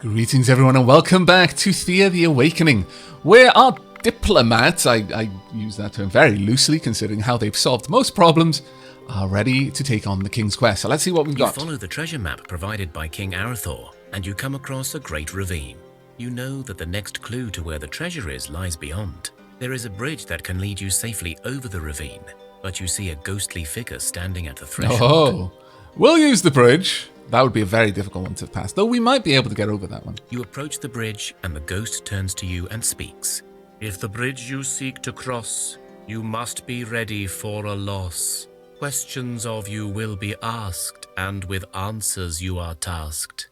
Greetings everyone and welcome back to Thea the Awakening, where our diplomats, I use that term very loosely considering how they've solved most problems, are ready to take on the King's Quest. So let's see what we've got. You follow the treasure map provided by King Arathor, and you come across a great ravine. You know that the next clue to where the treasure is lies beyond. There is a bridge that can lead you safely over the ravine, but you see a ghostly figure standing at the threshold. Oh, we'll use the bridge. That would be a very difficult one to pass, though we might be able to get over that one. You approach the bridge and the ghost turns to you and speaks. If the bridge you seek to cross, you must be ready for a loss. Questions of you will be asked, and with answers you are tasked.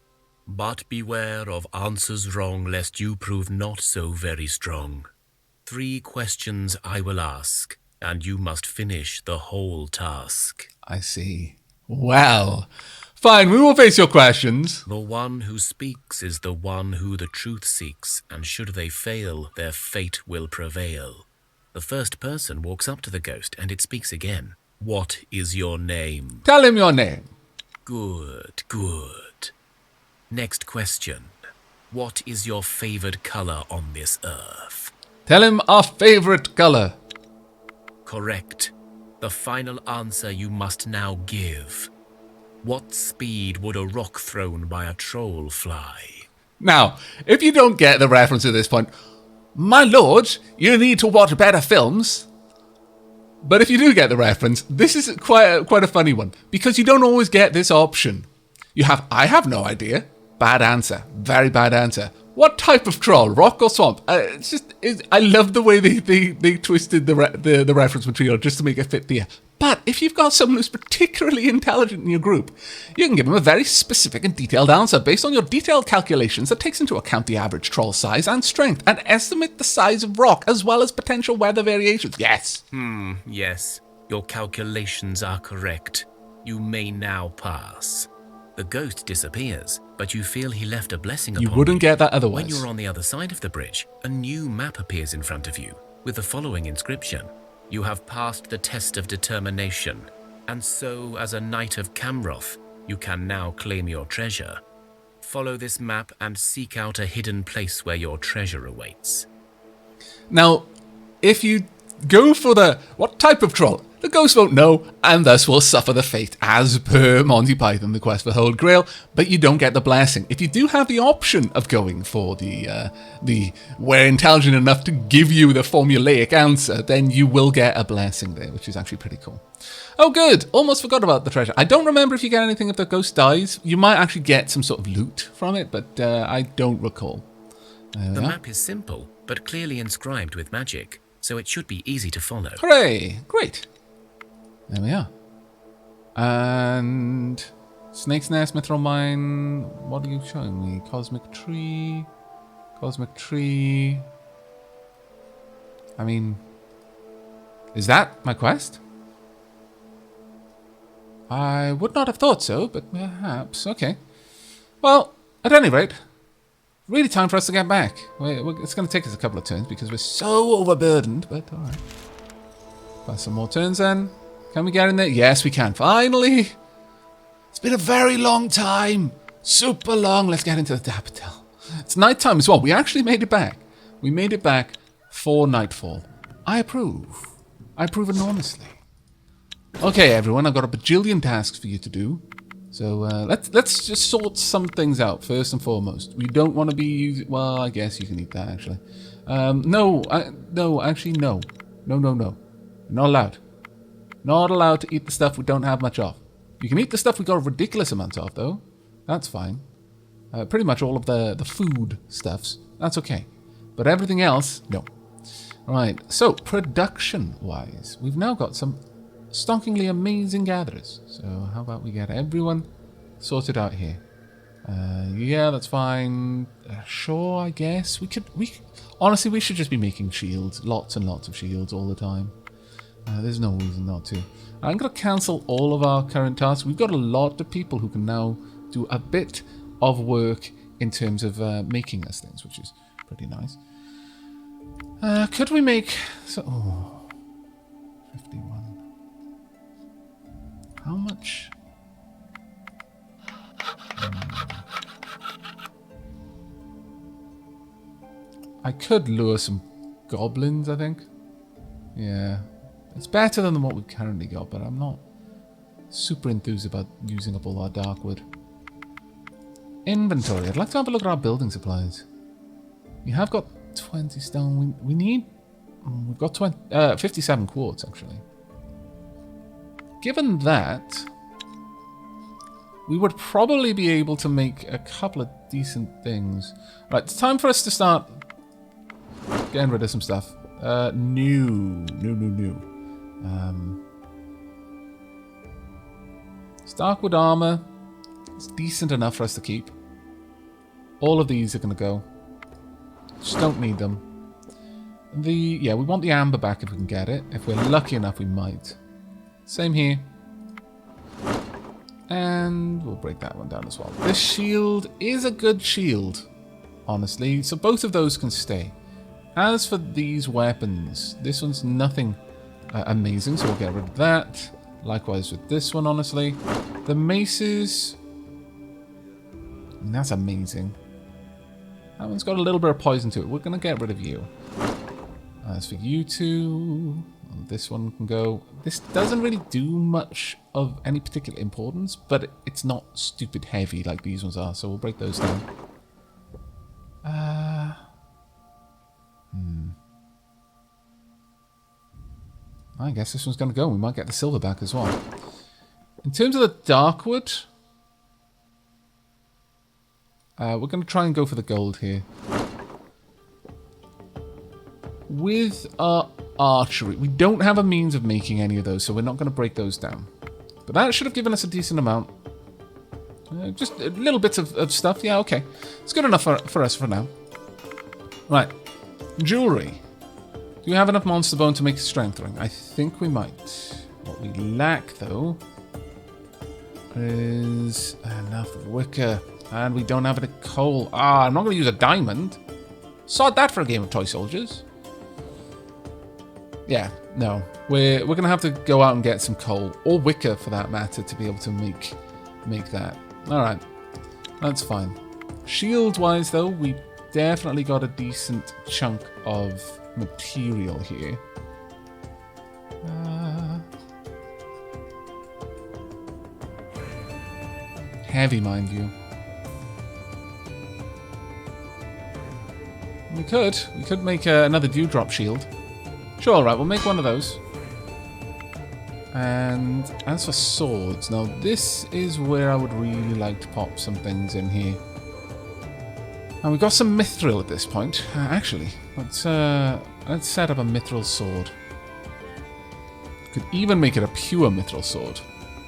But beware of answers wrong, lest you prove not so very strong. 3 questions I will ask, and you must finish the whole task. I see. Well, fine, we will face your questions. The one who speaks is the one who the truth seeks, and should they fail, their fate will prevail. The first person walks up to the ghost, and it speaks again. What is your name? Tell him your name. Good, good. Next question. What is your favored color on this earth? Tell him our favorite color. Correct. The final answer you must now give. What speed would a rock thrown by a troll fly? Now, if you don't get the reference at this point, my lord, you need to watch better films. But if you do get the reference, this is quite a funny one, because you don't always get this option. I have no idea. Bad answer. Very bad answer. What type of troll? Rock or swamp? I love the way they twisted the reference material just to make it fit there. But if you've got someone who's particularly intelligent in your group, you can give them a very specific and detailed answer based on your detailed calculations that takes into account the average troll size and strength and estimate the size of rock as well as potential weather variations. Yes. Yes. Your calculations are correct. You may now pass. The ghost disappears, but you feel he left a blessing upon you. You wouldn't get that otherwise. When you're on the other side of the bridge, a new map appears in front of you with the following inscription. You have passed the test of determination, and so, as a Knight of Camroth, you can now claim your treasure. Follow this map and seek out a hidden place where your treasure awaits. Now, if you go for what type of troll? The ghost won't know, and thus will suffer the fate as per Monty Python, The Quest for the Holy Grail, but you don't get the blessing. If you do have the option of going for we're intelligent enough to give you the formulaic answer, then you will get a blessing there, which is actually pretty cool. Oh good, almost forgot about the treasure. I don't remember if you get anything if the ghost dies. You might actually get some sort of loot from it, but I don't recall. The map is simple, but clearly inscribed with magic, so it should be easy to follow. Hooray, great. There we are. And Snake's Nest, Mithril Mine. What are you showing me? Cosmic Tree. Cosmic Tree. I mean, is that my quest? I would not have thought so, but perhaps. Okay. Well, at any rate, really time for us to get back. It's going to take us a couple of turns because we're so overburdened, but alright. Got some more turns then. Can we get in there? Yes, we can. Finally! It's been a very long time. Super long. Let's get into the Dapatel. It's nighttime as well. We actually made it back. We made it back for nightfall. I approve. I approve enormously. Okay, everyone. I've got a bajillion tasks for you to do. So let's just sort some things out first and foremost. We don't want to be using... Well, I guess you can eat that, actually. No. Actually, no. No. You're not allowed. Not allowed to eat the stuff we don't have much of. You can eat the stuff we got a ridiculous amount of, though. That's fine. Pretty much all of the food stuffs. That's okay. But everything else, no. Right, so production-wise, we've now got some stonkingly amazing gatherers. So how about we get everyone sorted out here? Yeah, that's fine. Sure, I guess. Honestly, we should just be making shields. Lots and lots of shields all the time. There's no reason not to. I'm going to cancel all of our current tasks. We've got a lot of people who can now do a bit of work in terms of making us things, which is pretty nice. Could we make... 51. How much? I could lure some goblins, I think. Yeah. It's better than what we've currently got, but I'm not super enthused about using up all our dark wood. Inventory. I'd like to have a look at our building supplies. We have got 20 stone. We need... We've got 57 quartz, actually. Given that, we would probably be able to make a couple of decent things. Right, it's time for us to start getting rid of some stuff. New. Starkwood armor. It's decent enough for us to keep. All of these are going to go. Just don't need them. Yeah, we want the amber back if we can get it. If we're lucky enough, we might. Same here. And we'll break that one down as well. This shield is a good shield, honestly. So both of those can stay. As for these weapons, this one's nothing amazing, so we'll get rid of that. Likewise with this one, honestly. The maces... That's amazing. That one's got a little bit of poison to it. We're going to get rid of you. As for you two... This one can go. This doesn't really do much of any particular importance, but it's not stupid heavy like these ones are, so we'll break those down. I guess this one's going to go. We might get the silver back as well. In terms of the dark wood, we're going to try and go for the gold here. With our archery, we don't have a means of making any of those, so we're not going to break those down. But that should have given us a decent amount. Just little bits of stuff. Yeah, okay. It's good enough for us for now. Right. Jewelry. Do we have enough monster bone to make a strength ring? I think we might. What we lack, though, is enough wicker. And we don't have any coal. Ah, I'm not going to use a diamond. Sod that for a game of toy soldiers. Yeah, no. We're going to have to go out and get some coal. Or wicker, for that matter, to be able to make that. Alright. That's fine. Shield-wise, though, we definitely got a decent chunk of material here. Heavy, mind you. We could make another dewdrop shield. Sure, alright, we'll make one of those. And as for swords, now this is where I would really like to pop some things in here. And we've got some mithril at this point. Actually, let's set up a mithril sword. Could even make it a pure mithril sword.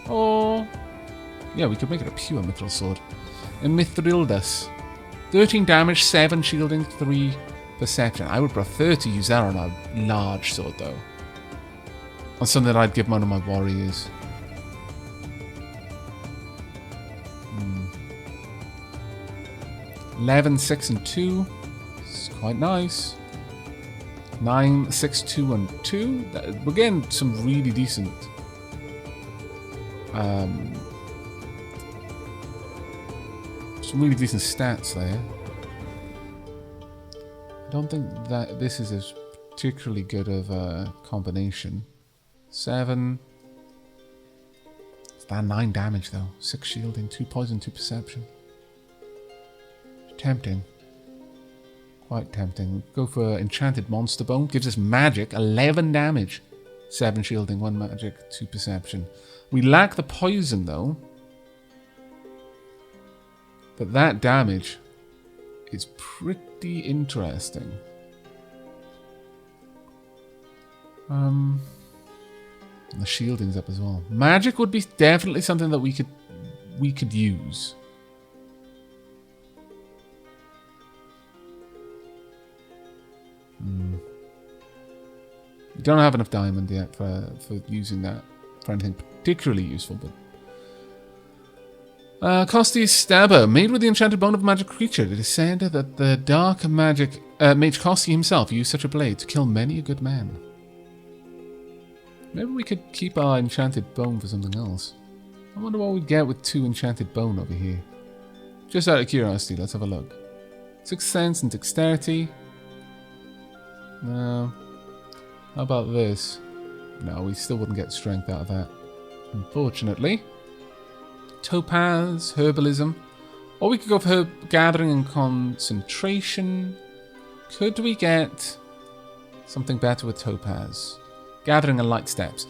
Or, yeah, we could make it a pure mithril sword. And Mithrildas. 13 damage, 7 shielding, 3 perception. I would prefer to use that on a large sword, though. On something that I'd give one of my warriors. 11, 6, and 2. It's quite nice. 9, 6, 2, and 2. We're getting some really decent... some really decent stats there. I don't think that this is as particularly good of a combination. 7. It's that 9 damage though. 6 shielding, 2 poison, 2 perception. Tempting. Quite tempting. Go for Enchanted Monster Bone. Gives us magic, 11 damage. 7 shielding, 1 magic, 2 perception. We lack the poison though. But that damage is pretty interesting. And the shielding's up as well. Magic would be definitely something that we could use. We don't have enough diamond yet for using that for anything particularly useful, but Kosti's Stabber, made with the enchanted bone of a magic creature. It is said that the dark magic mage Kosti himself used such a blade to kill many a good man. Maybe we could keep our enchanted bone for something else. I wonder what we'd get with 2 enchanted bone over here. Just out of curiosity, let's have a look. 6th sense and dexterity. No. How about this? No, we still wouldn't get strength out of that. Unfortunately. Topaz, herbalism. Or we could go for herb gathering and concentration. Could we get something better with topaz? Gathering and light steps.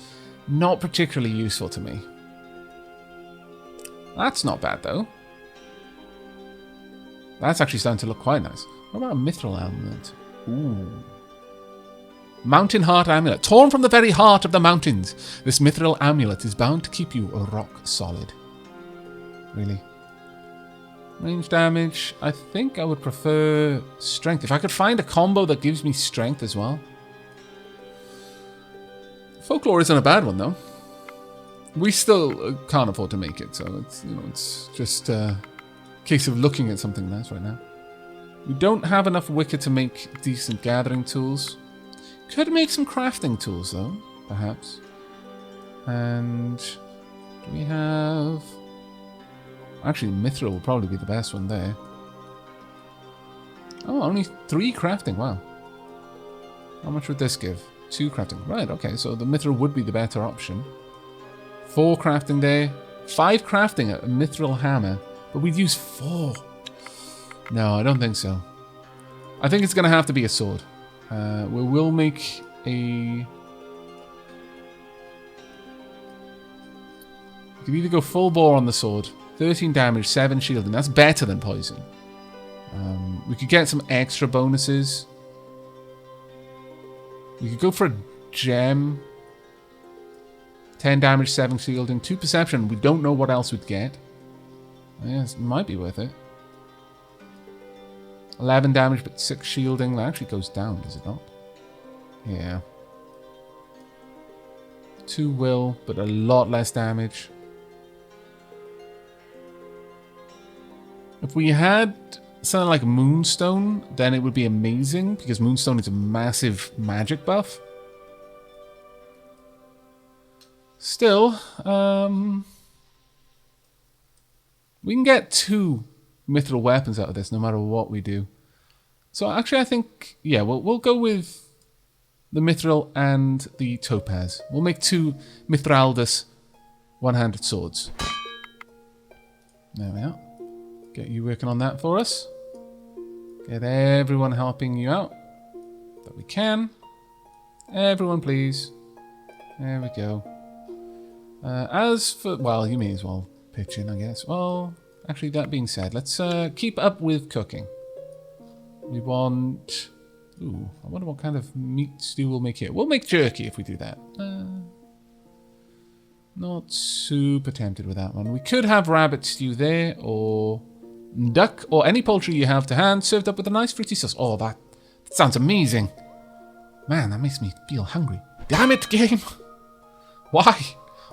Not particularly useful to me. That's not bad though. That's actually starting to look quite nice. What about a Mithril Amulet? Ooh. Mountain Heart Amulet. Torn from the very heart of the mountains. This Mithril Amulet is bound to keep you rock solid. Really? Range damage. I think I would prefer strength. If I could find a combo that gives me strength as well. Folklore isn't a bad one though. We still can't afford to make it, so it's, you know, it's just a case of looking at something nice right now. We don't have enough wicker to make decent gathering tools. Could make some crafting tools though, perhaps. And do we have... Actually, Mithril will probably be the best one there. Oh, only 3 crafting, wow. How much would this give? 2 crafting, right, okay, so the Mithril would be the better option. 4 crafting there, 5 crafting a Mithril hammer, but we'd use 4. No, I don't think so. I think it's going to have to be a sword. We will make a... You could either go full bore on the sword, 13 damage, 7 shielding. That's better than poison. We could get some extra bonuses. We could go for a gem. 10 damage, 7 shielding, 2 perception. We don't know what else we'd get. Yes, it might be worth it. 11 damage, but 6 shielding. That actually goes down, does it not? Yeah. 2 will, but a lot less damage. If we had something like Moonstone, then it would be amazing, because Moonstone is a massive magic buff. Still, we can get 2 mithril weapons out of this, no matter what we do. So actually, I think, yeah, we'll go with the mithril and the topaz. We'll make 2 Mithraldus one-handed swords. There we are. Get you working on that for us. Get everyone helping you out that we can. Everyone, please. There we go. As for... Well, you may as well pitch in, I guess. Well, actually, that being said, let's keep up with cooking. We want... Ooh, I wonder what kind of meat stew we'll make here. We'll make jerky if we do that. Not super tempted with that one. We could have rabbit stew there, or duck, or any poultry you have to hand, served up with a nice fruity sauce. Oh, that sounds amazing. Man, that makes me feel hungry. Damn it, game! Why?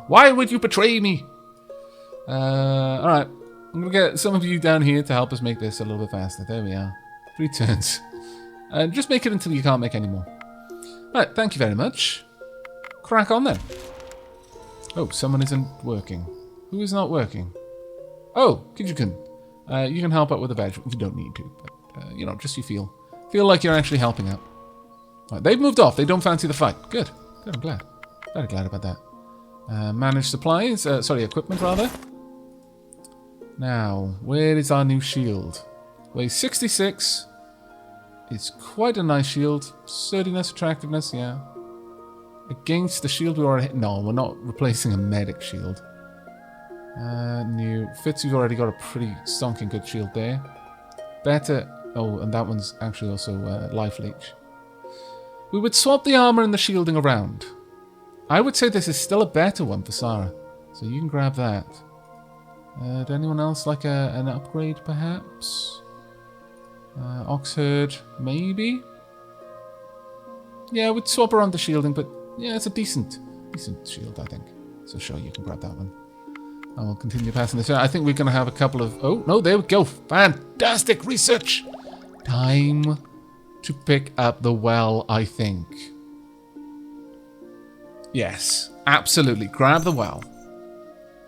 Why would you betray me? Alright. I'm going to get some of you down here to help us make this a little bit faster. There we are. 3 turns. And just make it until you can't make any more. Alright, thank you very much. Crack on then. Oh, someone isn't working. Who is not working? Oh, Kijukun. You can help out with the veg. You don't need to, but, you know, just you feel like you're actually helping out. Right, they've moved off. They don't fancy the fight. Good. Good, I'm glad. Very glad about that. Manage supplies. Sorry, equipment, rather. Now, where is our new shield? Weighs 66. It's quite a nice shield. Sturdiness, attractiveness, yeah. Against the shield we already... No, we're not replacing a medic shield. New. Fitz, you've already got a pretty stonking good shield there. Better... Oh, and that one's actually also life leech. We would swap the armor and the shielding around. I would say this is still a better one for Sarah. So you can grab that. Does anyone else like an upgrade, perhaps? Oxherd, maybe? Yeah, we'd swap around the shielding, but yeah, it's a decent shield, I think. So sure, you can grab that one. And we'll continue passing this out. I think we're going to have a couple of... Oh, no, there we go. Fantastic research. Time to pick up the well, I think. Yes, absolutely. Grab the well.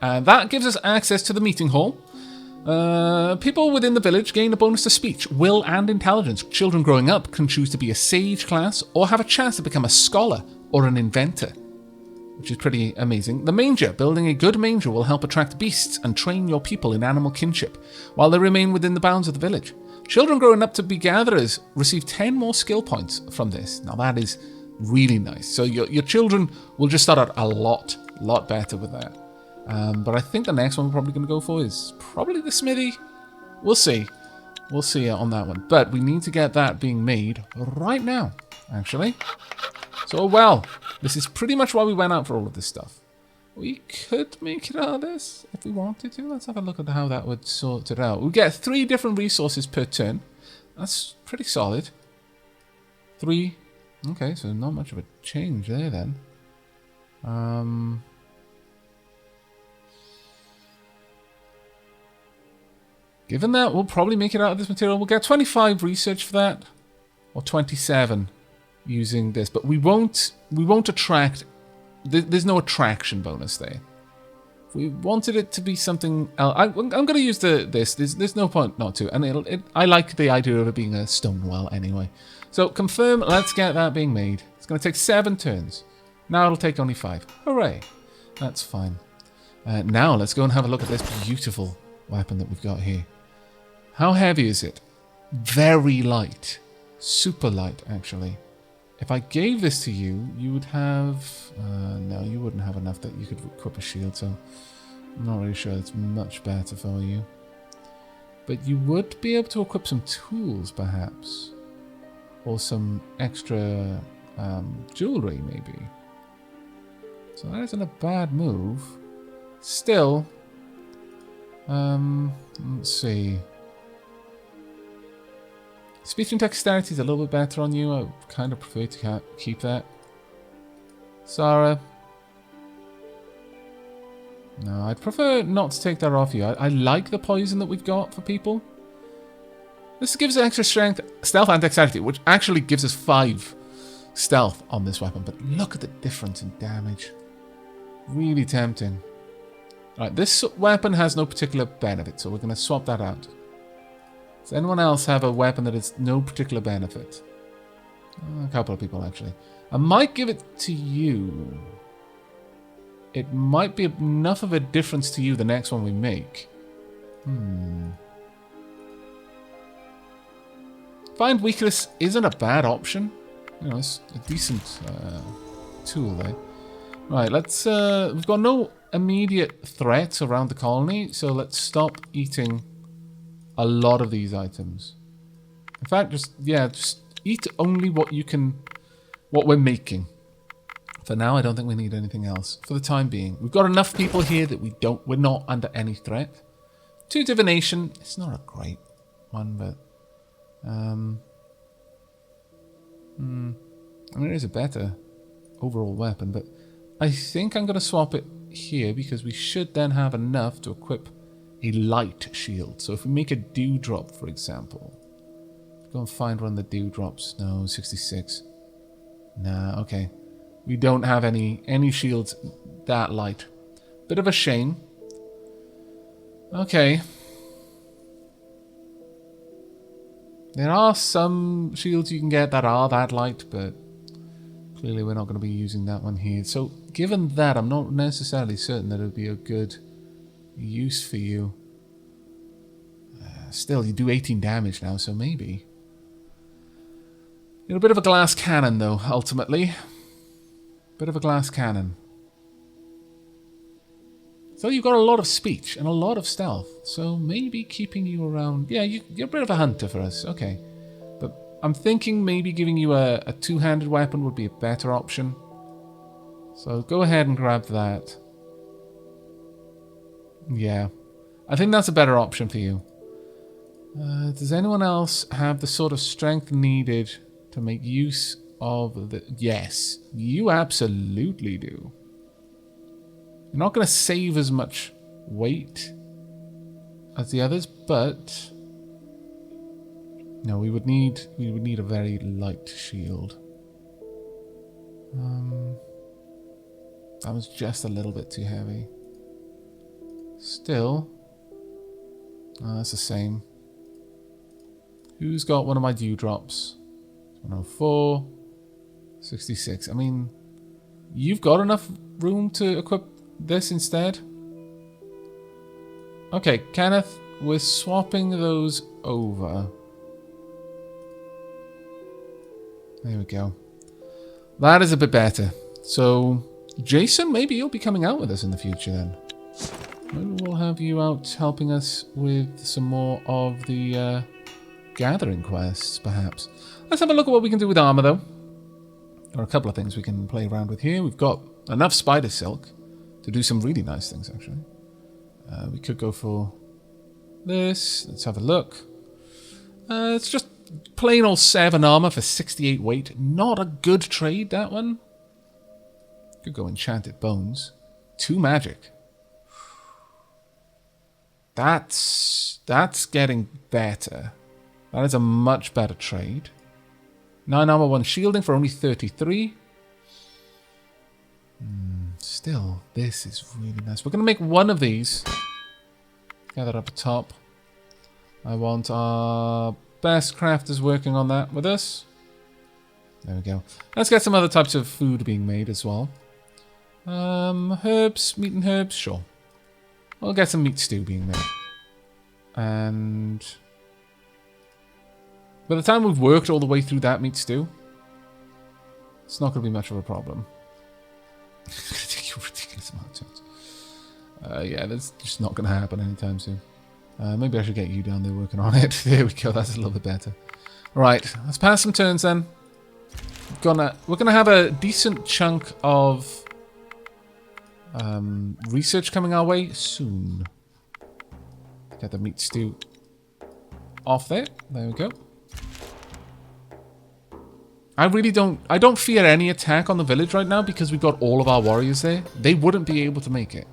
And that gives us access to the meeting hall. People within the village gain a bonus to speech, will, and intelligence. Children growing up can choose to be a sage class or have a chance to become a scholar or an inventor, which is pretty amazing. The Manger. Building a good manger will help attract beasts and train your people in animal kinship while they remain within the bounds of the village. Children growing up to be gatherers receive 10 more skill points from this. Now that is really nice. So your children will just start out a lot better with that. But I think the next one we're probably going to go for is probably the smithy. We'll see. We'll see on that one. But we need to get that being made right now, actually. So, well, this is pretty much why we went out for all of this stuff. We could make it out of this if we wanted to. Let's have a look at how that would sort it out. We get 3 different resources per turn. That's pretty solid. 3. Okay, so not much of a change there then. Given that, we'll probably make it out of this material. We'll get 25 research for that, or 27 using this. But we won't attract. There's no attraction bonus there. If we wanted it to be something else, I'm going to use this. There's no point not to. And I like the idea of it being a stone well anyway. So confirm. Let's get that being made. It's going to take 7 turns. Now it'll take only 5. Hooray! That's fine. Now let's go and have a look at this beautiful weapon that we've got here. How heavy is it? Very light. Super light, actually. If I gave this to you, you would have... no, you wouldn't have enough that you could equip a shield, so I'm not really sure it's much better for you. But you would be able to equip some tools, perhaps. Or some extra jewelry, maybe. So that isn't a bad move. Still... let's see. Speech and dexterity is a little bit better on you. I kind of prefer to keep that. Sarah. No, I'd prefer not to take that off you. I like the poison that we've got for people. This gives extra strength, stealth, and dexterity, which actually gives us 5 stealth on this weapon. But look at the difference in damage. Really tempting. Right, this weapon has no particular benefit, so we're going to swap that out. Does anyone else have a weapon that has no particular benefit? A couple of people, actually. I might give it to you. It might be enough of a difference to you the next one we make. Find weakness isn't a bad option. You know, it's a decent tool there. Right, let's... we've got no immediate threats around the colony, so let's stop eating a lot of these items. In fact, just eat only what we're making. For now, I don't think we need anything else. For the time being, we've got enough people here that we're not under any threat. 2 divination. It's not a great one, but I mean, it is a better overall weapon, but I think I'm going to swap it here because we should then have enough to equip a light shield. So if we make a dewdrop, for example, go and find one of the dewdrops. No, 66. Nah, okay. We don't have any shields that light. Bit of a shame. Okay. There are some shields you can get that are that light, but clearly we're not going to be using that one here. So given that, I'm not necessarily certain that it would be a good use for you. Still, you do 18 damage now, so maybe. You're a bit of a glass cannon, though, ultimately. Bit of a glass cannon. So you've got a lot of speech and a lot of stealth, so maybe keeping you around... Yeah, you're a bit of a hunter for us, okay. But I'm thinking maybe giving you a two-handed weapon would be a better option. So go ahead and grab that. Yeah, I think that's a better option for you. Does anyone else have the sort of strength needed to make use of the... Yes, you absolutely do. You're not going to save as much weight as the others, but... No, we would need a very light shield. That was just a little bit too heavy. Still, That's the same. Who's got one of my dewdrops? 104. 66. I mean, you've got enough room to equip this instead? Okay, Kenneth, we're swapping those over. There we go. That is a bit better. So, Jason, maybe you'll be coming out with us in the future then. Maybe we'll have you out helping us with some more of the gathering quests, perhaps. Let's have a look at what we can do with armor, though. There are a couple of things we can play around with here. We've got enough spider silk to do some really nice things, actually. We could go for this. Let's have a look. It's just plain old 7 armor for 68 weight. Not a good trade, that one. Could go enchanted bones. 2 magic. That's getting better. That is a much better trade. 9 armor, 1 shielding for only 33. Still, this is really nice. We're going to make one of these. Gather up top. I want our best crafters working on that with us. There we go. Let's get some other types of food being made as well. Herbs, meat and herbs, sure. We'll get some meat stew being made. And by the time we've worked all the way through that meat stew, it's not going to be much of a problem. It's going to take you a ridiculous amount of time. Yeah, that's just not going to happen anytime soon. Maybe I should get you down there working on it. There we go, that's a little bit better. Right, let's pass some turns then. We're gonna have a decent chunk of research coming our way soon. Get the meat stew off there. There we go. I don't fear any attack on the village right now because we've got all of our warriors there. They wouldn't be able to make it.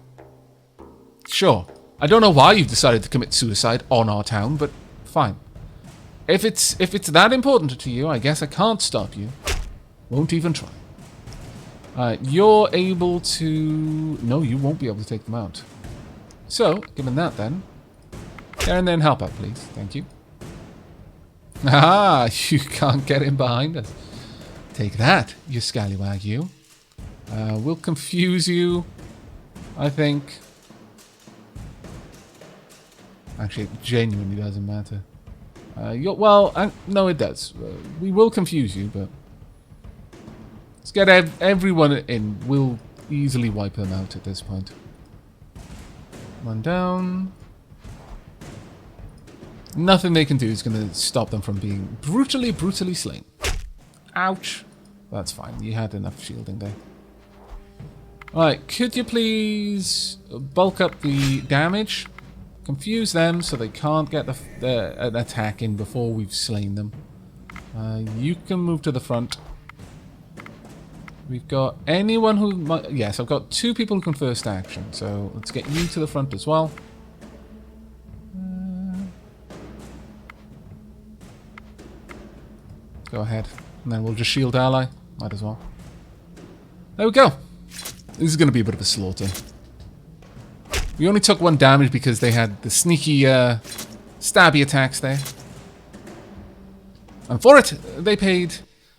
Sure. I don't know why you've decided to commit suicide on our town, but fine. If it's that important to you, I guess I can't stop you. Won't even try. You're able to... No, you won't be able to take them out. So, given that then... and then help out, please. Thank you. Ah, you can't get in behind us. Take that, you scallywag, you. We'll confuse you, I think. Actually, it genuinely doesn't matter. No, it does. We will confuse you, but... let's get everyone in. We'll easily wipe them out at this point. One down. Nothing they can do is going to stop them from being brutally slain. Ouch. That's fine. You had enough shielding there. Alright, could you please bulk up the damage? Confuse them so they can't get an attack in before we've slain them. You can move to the front. We've got anyone who might... yes, I've got 2 people who can first action, so let's get you to the front as well. Go ahead. And then we'll just shield ally. Might as well. There we go. This is going to be a bit of a slaughter. We only took 1 damage because they had the sneaky stabby attacks there. And for it, they paid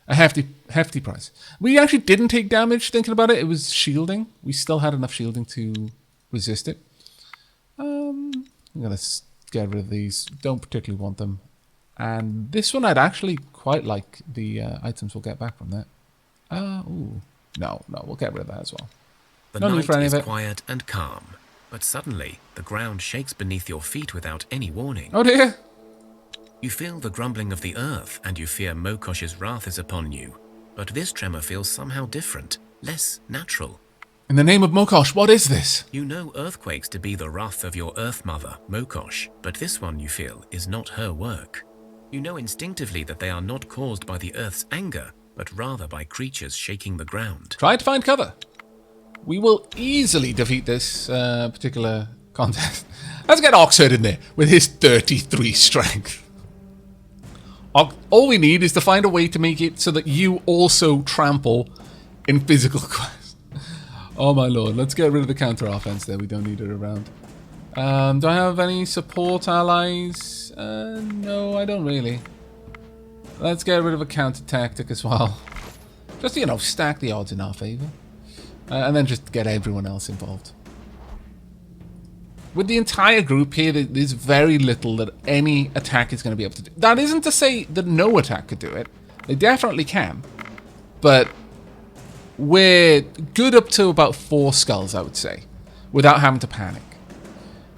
a hefty price. We actually didn't take damage thinking about it. It was shielding. We still had enough shielding to resist it. I'm going to get rid of these. Don't particularly want them. And this one I'd actually quite like the items we'll get back from that. Ooh. No, we'll get rid of that as well. The night is quiet and calm, but suddenly the ground shakes beneath your feet without any warning. Oh dear! You feel the grumbling of the earth and you fear Mokosh's wrath is upon you. But this tremor feels somehow different, less natural. In the name of Mokosh, what is this? You know earthquakes to be the wrath of your earth mother, Mokosh, but this one you feel is not her work. You know instinctively that they are not caused by the earth's anger, but rather by creatures shaking the ground. Try to find cover. We will easily defeat this particular contest. Let's get Oxherd in there with his 33 strength. All we need is to find a way to make it so that you also trample in physical quest. Oh my lord, let's get rid of the counter offense there. We don't need it around. Do I have any support allies? No, I don't really. Let's get rid of a counter tactic as well. Just, you know, stack the odds in our favour. And then just get everyone else involved. With the entire group here, there's very little that any attack is going to be able to do. That isn't to say that no attack could do it. They definitely can. But we're good up to about 4 skulls, I would say, without having to panic.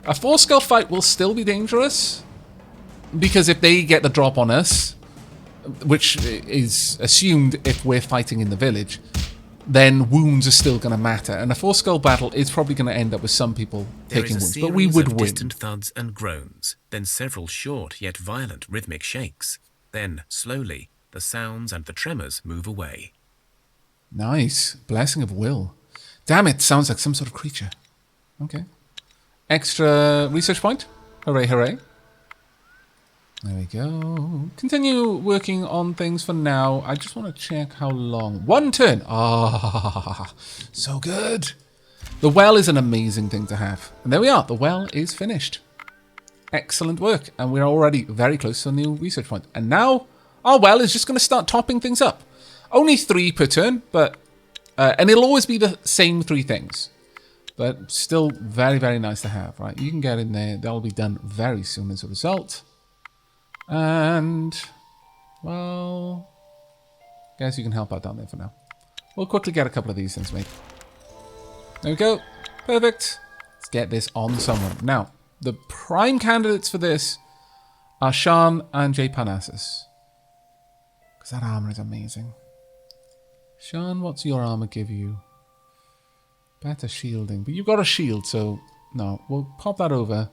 A 4 skull fight will still be dangerous, because if they get the drop on us, which is assumed if we're fighting in the village, then wounds are still going to matter. And a 4 skull battle is probably going to end up with some people taking wounds, but we would win. Distant thuds and groans, then several short yet violent rhythmic shakes. Then, slowly, the sounds and the tremors move away. Nice. Blessing of will. Damn it, sounds like some sort of creature. Okay. Extra research point. Hooray, hooray. There we go. Continue working on things for now. I just want to check how long. 1 turn. Ah, so good. The well is an amazing thing to have. And there we are. The well is finished. Excellent work. And we're already very close to a new research point. And now our well is just going to start topping things up. Only 3 per turn, but and it'll always be the same 3 things. But still very, very nice to have, right? You can get in there. That'll be done very soon as a result. And, well, guess you can help out down there for now. We'll quickly get a couple of these things made. There we go. Perfect. Let's get this on someone. Now, the prime candidates for this are Shan and J. Parnassus. Because that armor is amazing. Shan, what's your armor give you? Better shielding. But you've got a shield, so no. We'll pop that over.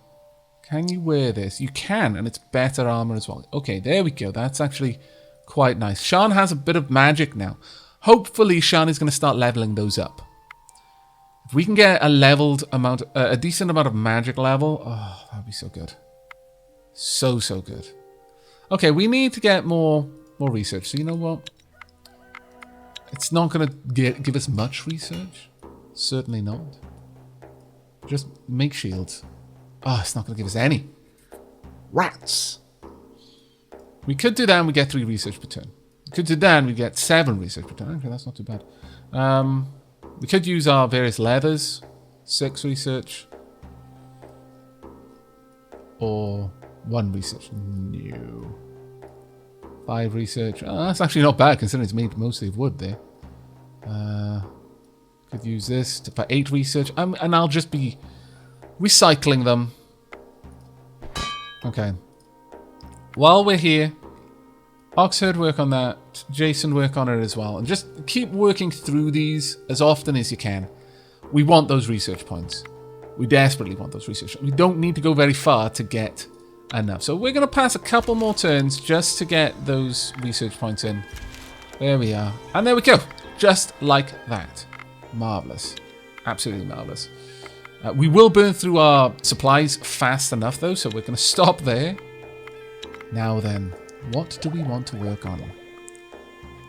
Can you wear this? You can, and it's better armor as well. Okay, there we go. That's actually quite nice. Shan has a bit of magic now. Hopefully, Shan is going to start leveling those up. If we can get a leveled amount, a decent amount of magic level, oh, that'd be so good. So, so good. Okay, we need to get more research. So you know what? It's not going to give us much research. Certainly not. Just make shields. Oh, it's not going to give us any. Rats. We could do that and we get 3 research per turn. We could do that and we get 7 research per turn. Okay, that's not too bad. We could use our various leathers. 6 research. Or 1 research. No. 5 research. Oh, that's actually not bad considering it's made mostly of wood there. Could use this for 8 research. And I'll just be recycling them. Okay. While we're here, Oxherd work on that. Jason work on it as well. And just keep working through these as often as you can. We want those research points. We desperately want those research. We don't need to go very far to get enough. So we're going to pass a couple more turns just to get those research points in. There we are. And there we go. Just like that. Marvellous. Absolutely marvellous. We will burn through our supplies fast enough, though, so we're going to stop there. Now then, what do we want to work on?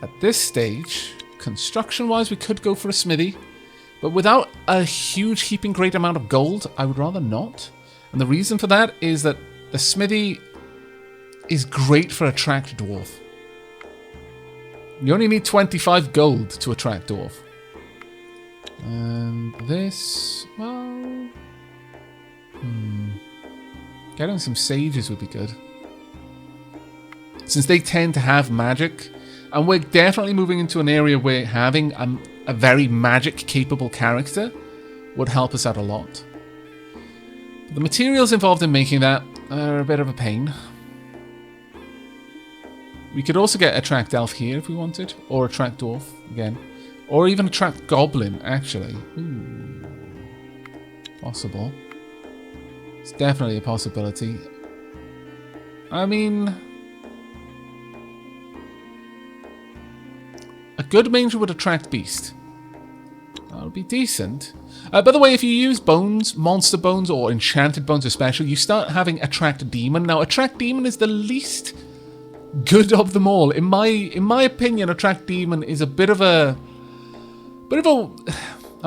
At this stage, construction-wise, we could go for a smithy, but without a huge heaping great amount of gold, I would rather not. And the reason for that is that the smithy is great for attract dwarf. You only need 25 gold to attract dwarf. And this, well... Getting some sages would be good. Since they tend to have magic, and we're definitely moving into an area where having a very magic-capable character would help us out a lot. But the materials involved in making that are a bit of a pain. We could also get attract elf here if we wanted, or attract dwarf again. Or even attract goblin, actually. Ooh. Possible. It's definitely a possibility. I mean... a good manger would attract beast. That would be decent. By the way, if you use bones, monster bones, or enchanted bones especially, you start having attract demon. Now, attract demon is the least good of them all. In my opinion, attract demon is a bit of a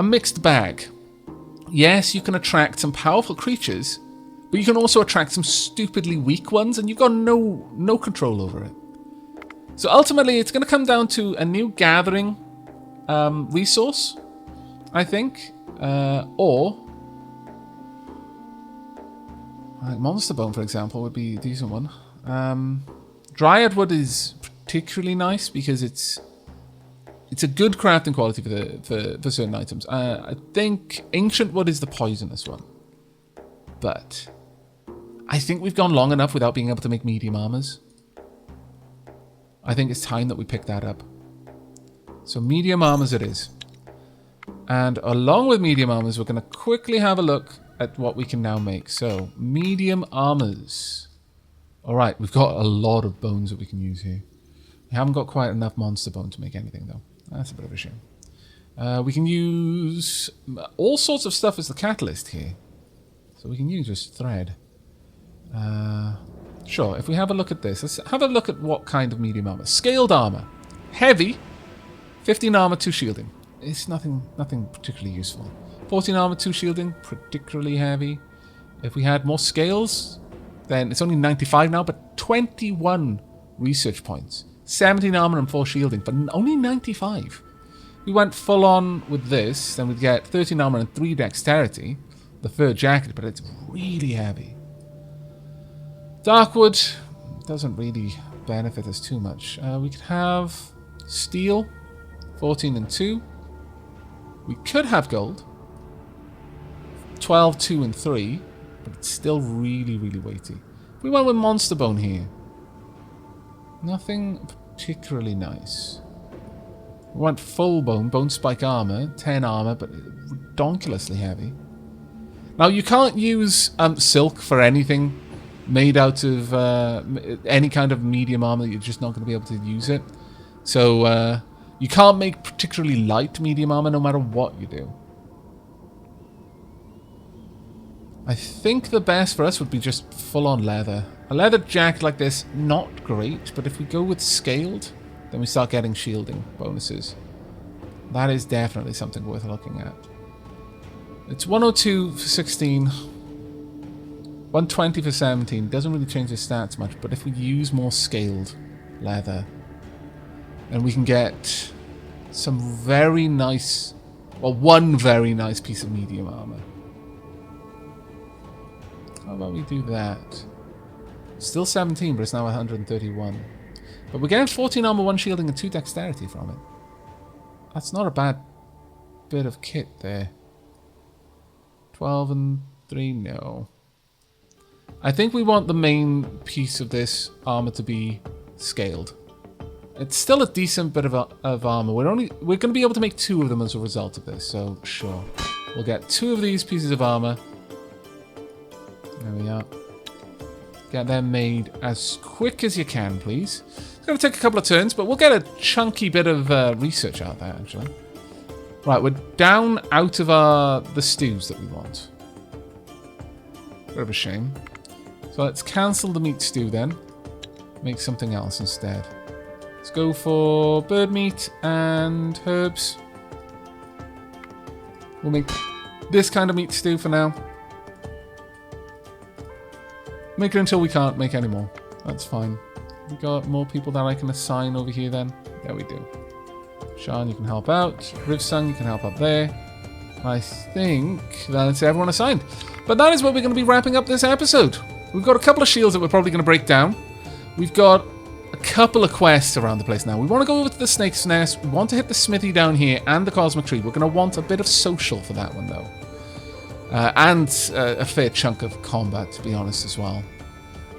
mixed bag. yes, you can attract some powerful creatures, but you can also attract some stupidly weak ones, and you've got no control over it. So ultimately, it's going to come down to a new gathering resource, I think, or Monster Bone, for example, would be a decent one. Dryad Wood is particularly nice because it's a good crafting quality for certain items. I think Ancient Wood is the poisonous one, but I think we've gone long enough without being able to make medium armors. I think it's time that we pick that up. So medium armors it is. And along with medium armors, we're going to quickly have a look at what we can now make. So, medium armors. Alright, we've got a lot of bones that we can use here. We haven't got quite enough monster bone to make anything, though. That's a bit of a shame. We can use all sorts of stuff as the catalyst here. So we can use just thread. Sure, if we have a look at this, let's have a look at what kind of medium armor. Scaled armor. Heavy. 15 armor, 2 shielding. It's nothing particularly useful. 14 armor, 2 shielding. Particularly heavy. If we had more scales, then it's only 95 now, but 21 research points. 17 armor and 4 shielding, but only 95. If we went full on with this, then we'd get 13 armor and 3 dexterity. The fur jacket, but it's really heavy. Darkwood doesn't really benefit us too much. We could have steel, 14 and 2. We could have gold, 12, 2 and 3, but it's still really, really weighty. If we went with Monster Bone here, nothing particularly nice. We went full bone spike armor, 10 armor, but redonkulously heavy. Now you can't use silk for anything made out of any kind of medium armor. You're just not going to be able to use it. So you can't make particularly light medium armor no matter what you do. I think the best for us would be just full-on leather. A leather jacket like this, not great, but if we go with scaled, then we start getting shielding bonuses. That is definitely something worth looking at. It's 102 for 16, 120 for 17. Doesn't really change the stats much, but if we use more scaled leather, then we can get some very nice, well, one very nice piece of medium armor. How about we do that? Still 17, but it's now 131. But we're getting 14 armor, 1 shielding, and 2 dexterity from it. That's not a bad bit of kit there. 12 and 3, no. I think we want the main piece of this armor to be scaled. It's still a decent bit of armor. We're going to be able to make 2 of them as a result of this, so sure. We'll get 2 of these pieces of armor. There we are. Get them made as quick as you can, please. It's going to take a couple of turns, but we'll get a chunky bit of research out there, actually. Right, we're down out of the stews that we want. Bit of a shame. So let's cancel the meat stew then. Make something else instead. Let's go for bird meat and herbs. We'll make this kind of meat stew for now. Make it until we can't make any more. That's fine. We got more people that I can assign over here then? Yeah, we do. Sean, you can help out. Rivsung, you can help up there. I think that's everyone assigned. But that is where we're going to be wrapping up this episode. We've got a couple of shields that we're probably going to break down. We've got a couple of quests around the place now. We want to go over to the Snake's Nest. We want to hit the smithy down here and the Cosmic Tree. We're going to want a bit of social for that one, though. And a fair chunk of combat, to be honest, as well.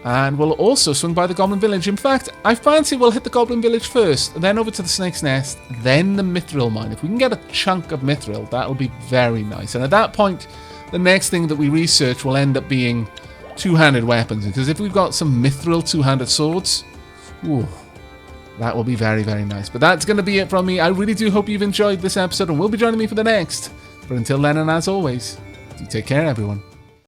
And we'll also swing by the Goblin Village. In fact, I fancy we'll hit the Goblin Village first, then over to the Snake's Nest, then the Mithril Mine. If we can get a chunk of Mithril, that'll be very nice. And at that point, the next thing that we research will end up being two-handed weapons. Because if we've got some Mithril two-handed swords, ooh, that will be very, very nice. But that's going to be it from me. I really do hope you've enjoyed this episode and will be joining me for the next. But until then, and as always, do take care, everyone.